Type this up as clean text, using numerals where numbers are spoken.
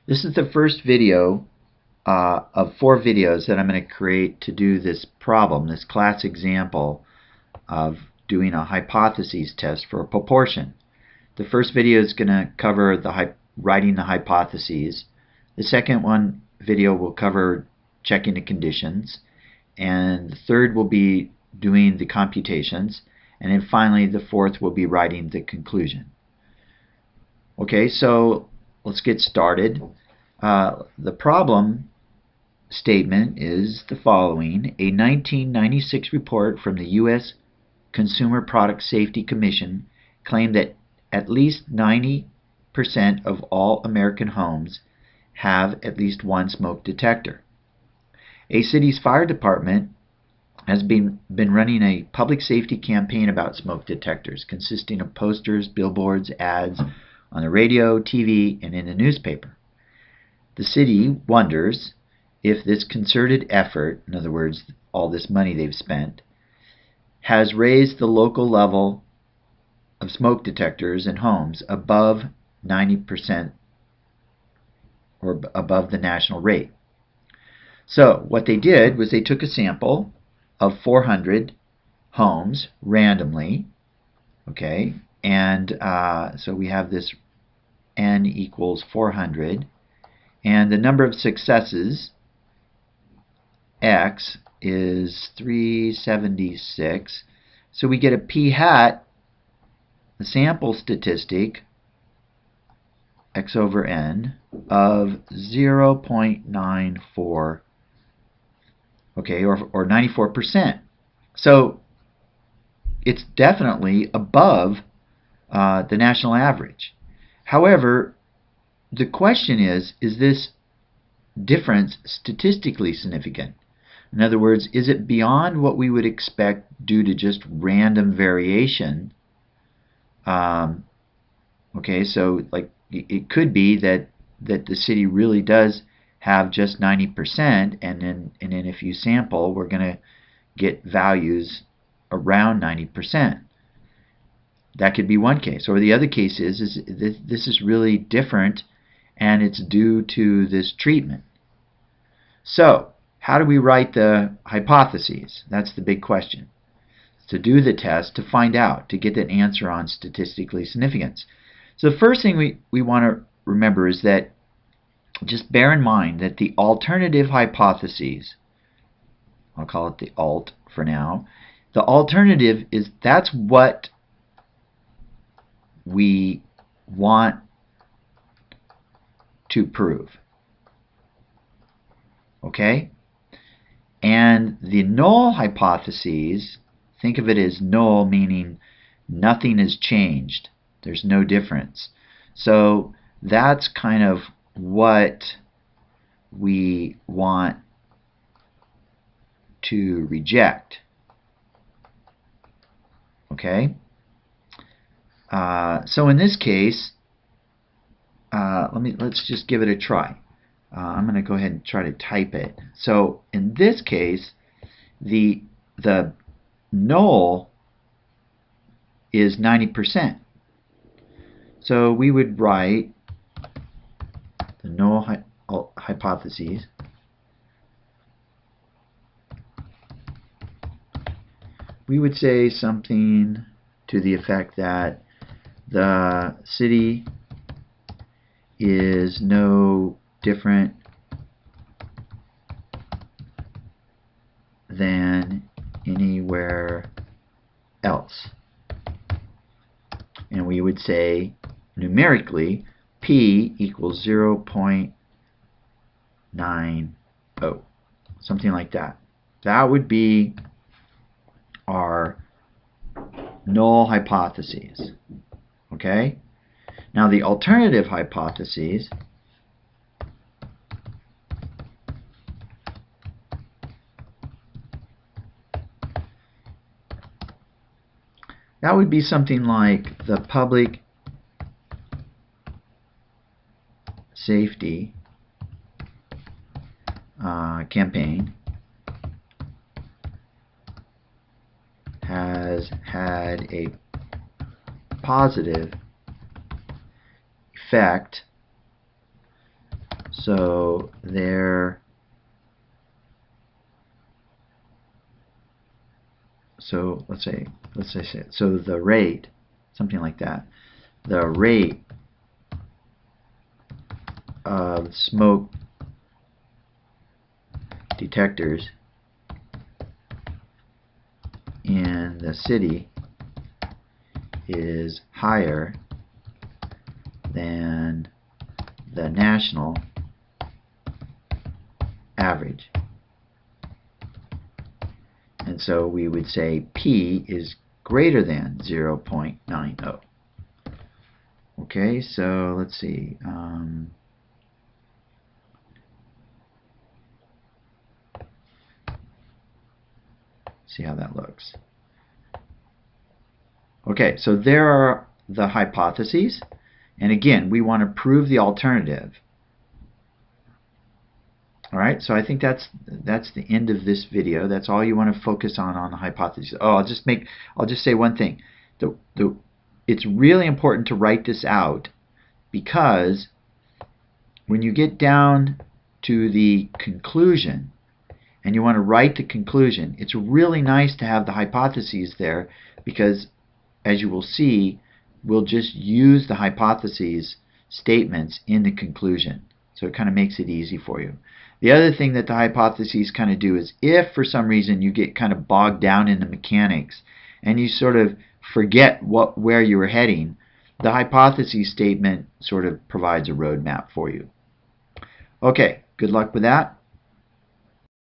This is the first video of 4 videos that I'm going to create to do this problem, this class example of doing a hypotheses test for a proportion. The first video is going to cover writing the hypotheses. The second video will cover checking the conditions, and the third will be doing the computations, and then finally the fourth will be writing the conclusion. Okay, so let's get started. The problem statement is the following. A 1996 report from the U.S. Consumer Product Safety Commission claimed that at least 90% of all American homes have at least one smoke detector. A city's fire department has been running a public safety campaign about smoke detectors, consisting of posters, billboards, ads on the radio, TV, and in the newspaper. The city wonders if this concerted effort, in other words, all this money they've spent, has raised the local level of smoke detectors in homes above 90% or above the national rate. So what they did was they took a sample of 400 homes randomly, okay, and so we have this n equals 400, and the number of successes, x, is 376. So we get a p hat, the sample statistic, x over n, of 0.94, okay, or 94%. So it's definitely above the national average. However, the question is this difference statistically significant? In other words, is it beyond what we would expect due to just random variation? Okay, so like it could be that the city really does have just 90%, and then if you sample, we're going to get values around 90%. That could be one case. Or the other case is this is really different, and it's due to this treatment. So, how do we write the hypotheses? That's the big question. To do the test, to find out, to get an answer on statistically significance. So the first thing we want to remember is that, just bear in mind that the alternative hypotheses, I'll call it the alt for now, the alternative is that's what we want to prove. Okay? And the null hypotheses, think of it as null meaning nothing has changed. There's no difference. So that's kind of what we want to reject. Okay? So in this case, let's just give it a try. I'm going to go ahead and try to type it. So in this case, the null is 90%. So we would write the null hypotheses we would say something to the effect that the city is no different than anywhere else. And we would say numerically p equals 0.90, something like that. That would be our null hypotheses. Okay? Now the alternative hypotheses that would be something like the public safety campaign has had a positive effect So there. So let's say so the rate, something like that. The rate of smoke detectors in the city is higher than the national average. And so we would say P is greater than 0.90. Okay, so let's see. See how that looks. Okay, so there are the hypotheses. And again, we want to prove the alternative. All right, so I think that's the end of this video. That's all you want to focus on the hypotheses. Oh, I'll just say one thing. It's really important to write this out, because when you get down to the conclusion and you want to write the conclusion, it's really nice to have the hypotheses there, because as you will see, we'll just use the hypotheses statements in the conclusion. So it kind of makes it easy for you. The other thing that the hypotheses kind of do is, if for some reason you get kind of bogged down in the mechanics and you sort of forget where you were heading, the hypotheses statement sort of provides a roadmap for you. Okay, good luck with that.